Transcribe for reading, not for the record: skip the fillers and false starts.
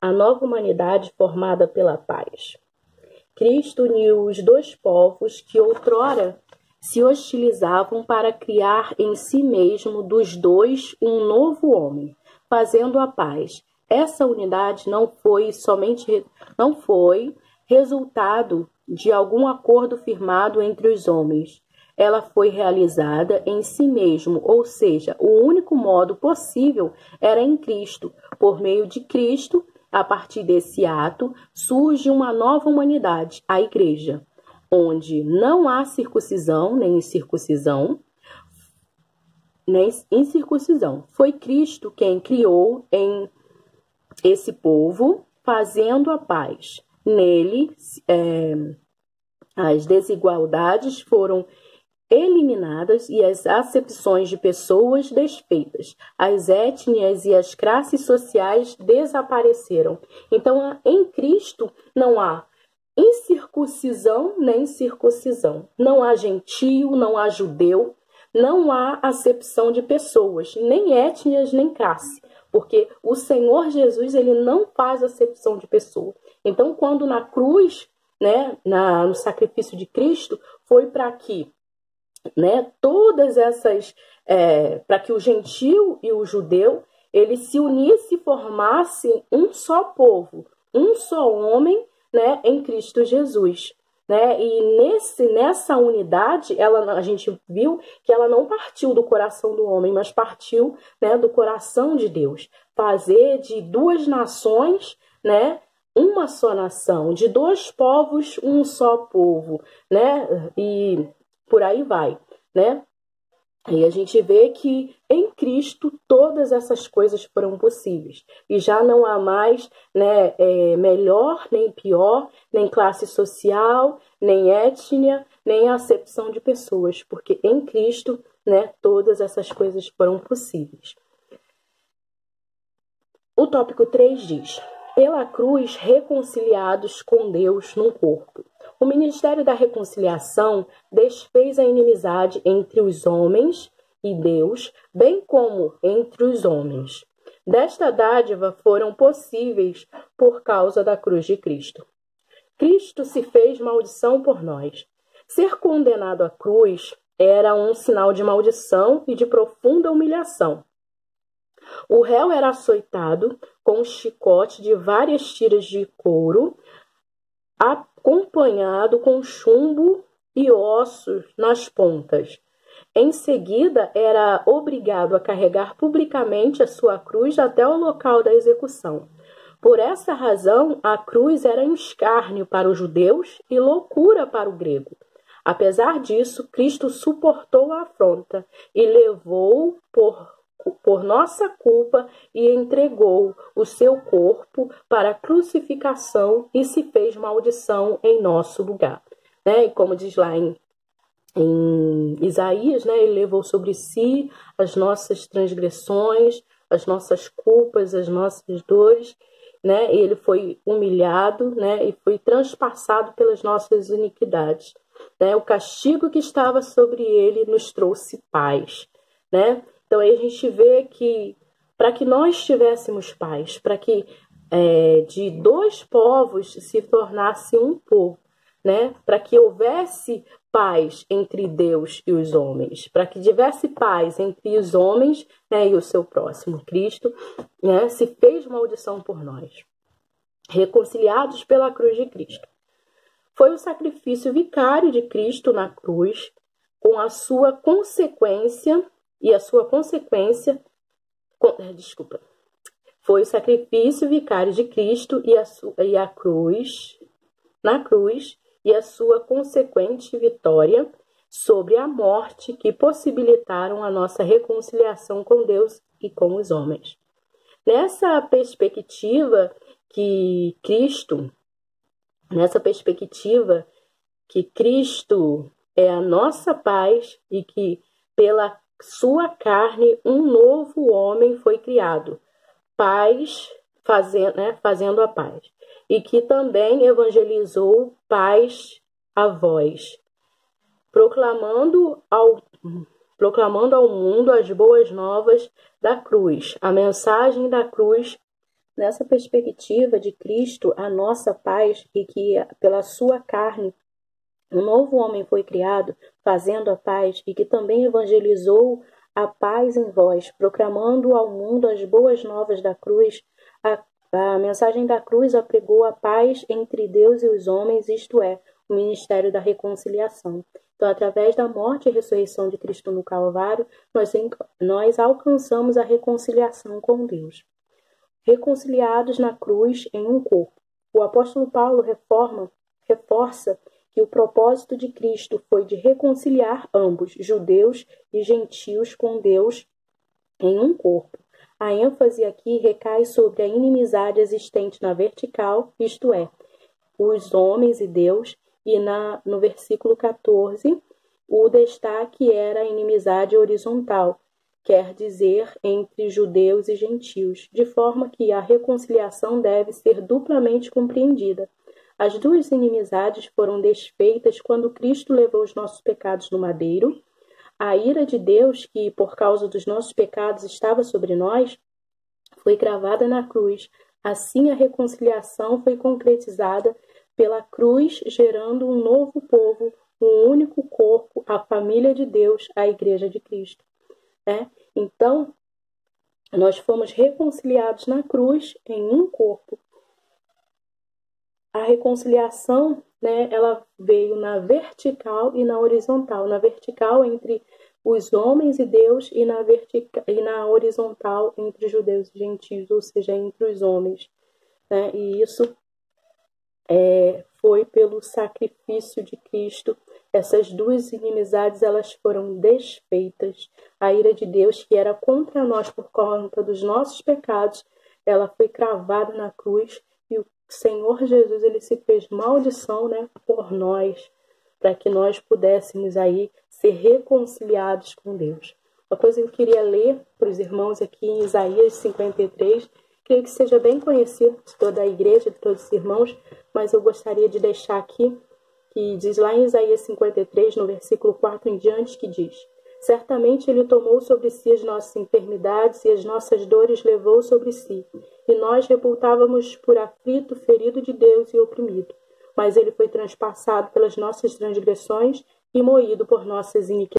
a nova humanidade formada pela paz. Cristo uniu os dois povos que outrora se hostilizavam para criar em si mesmo dos dois um novo homem, fazendo a paz. Essa unidade não foi resultado de algum acordo firmado entre os homens. Ela foi realizada em si mesmo, ou seja, o único modo possível era em Cristo. Por meio de Cristo, a partir desse ato, surge uma nova humanidade, a Igreja, onde não há circuncisão nem incircuncisão, Foi Cristo quem criou em esse povo, fazendo a paz. Nele, as desigualdades foram eliminadas e as acepções de pessoas desfeitas. As etnias e as classes sociais desapareceram. Então, em Cristo não há incircuncisão nem circuncisão. Não há gentio, não há judeu, não há acepção de pessoas, nem etnias, nem classe. Porque o Senhor Jesus, ele não faz acepção de pessoa. Então, quando na cruz, no sacrifício de Cristo, foi para que todas essas, para que o gentio e o judeu, eles se unissem e formassem um só povo, um só homem, em Cristo Jesus. E nessa unidade, a gente viu que ela não partiu do coração do homem, mas partiu do coração de Deus. Fazer de duas nações, uma só nação, de dois povos, um só povo, E por aí vai, E a gente vê que em Cristo todas essas coisas foram possíveis. E já não há mais melhor, nem pior, nem classe social, nem etnia, nem acepção de pessoas. Porque em Cristo, todas essas coisas foram possíveis. O tópico 3 diz: pela cruz, reconciliados com Deus num corpo. O ministério da reconciliação desfez a inimizade entre os homens e Deus, bem como entre os homens. Desta dádiva foram possíveis por causa da cruz de Cristo. Cristo se fez maldição por nós. Ser condenado à cruz era um sinal de maldição e de profunda humilhação. O réu era açoitado com um chicote de várias tiras de couro, acompanhado com chumbo e ossos nas pontas. Em seguida, era obrigado a carregar publicamente a sua cruz até o local da execução. Por essa razão, a cruz era um escárnio para os judeus e loucura para o grego. Apesar disso, Cristo suportou a afronta e levou por nossa culpa e entregou o seu corpo para a crucificação e se fez maldição em nosso lugar. E como diz lá em Isaías, ele levou sobre si as nossas transgressões, as nossas culpas, as nossas dores, e ele foi humilhado, e foi transpassado pelas nossas iniquidades. O castigo que estava sobre ele nos trouxe paz, Então, aí a gente vê que, para que nós tivéssemos paz, para que de dois povos se tornasse um povo, para que houvesse paz entre Deus e os homens, para que tivesse paz entre os homens e o seu próximo. Cristo se fez maldição por nós, reconciliados pela cruz de Cristo. Foi o sacrifício vicário de Cristo na cruz, com a sua consequência. Foi o sacrifício vicário de Cristo na cruz e a sua consequente vitória sobre a morte que possibilitaram a nossa reconciliação com Deus e com os homens. Nessa perspectiva que Cristo é a nossa paz e que pela sua carne um novo homem foi criado, fazendo a paz, e que também evangelizou paz a vós, proclamando ao mundo as boas novas da cruz, a mensagem da cruz nessa perspectiva de Cristo, a nossa paz, e que pela sua carne um novo homem foi criado, fazendo a paz, e que também evangelizou a paz em vós, proclamando ao mundo as boas novas da cruz. A mensagem da cruz apregou a paz entre Deus e os homens, isto é, o ministério da reconciliação. Então, através da morte e ressurreição de Cristo no Calvário, nós alcançamos a reconciliação com Deus. Reconciliados na cruz em um corpo. O apóstolo Paulo reforça que o propósito de Cristo foi de reconciliar ambos, judeus e gentios, com Deus em um corpo. A ênfase aqui recai sobre a inimizade existente na vertical, isto é, os homens e Deus, e no versículo 14, o destaque era a inimizade horizontal, quer dizer, entre judeus e gentios, de forma que a reconciliação deve ser duplamente compreendida. As duas inimizades foram desfeitas quando Cristo levou os nossos pecados no madeiro. A ira de Deus, que por causa dos nossos pecados estava sobre nós, foi cravada na cruz. Assim, a reconciliação foi concretizada pela cruz, gerando um novo povo, um único corpo, a família de Deus, a Igreja de Cristo. Então, nós fomos reconciliados na cruz em um corpo. A reconciliação, ela veio na vertical e na horizontal. Na vertical entre os homens e Deus e na horizontal entre judeus e gentios, ou seja, entre os homens. E isso foi pelo sacrifício de Cristo. Essas duas inimizades, elas foram desfeitas. A ira de Deus, que era contra nós por conta dos nossos pecados, ela foi cravada na cruz, e o Senhor Jesus, ele se fez maldição, por nós, para que nós pudéssemos aí ser reconciliados com Deus. Uma coisa que eu queria ler para os irmãos aqui em Isaías 53, creio que seja bem conhecido de toda a igreja, de todos os irmãos, mas eu gostaria de deixar aqui, que diz lá em Isaías 53, no versículo 4 em diante, que diz: certamente ele tomou sobre si as nossas enfermidades e as nossas dores levou sobre si, e nós reputávamos por aflito, ferido de Deus e oprimido. Mas ele foi transpassado pelas nossas transgressões e moído por nossas iniquidades.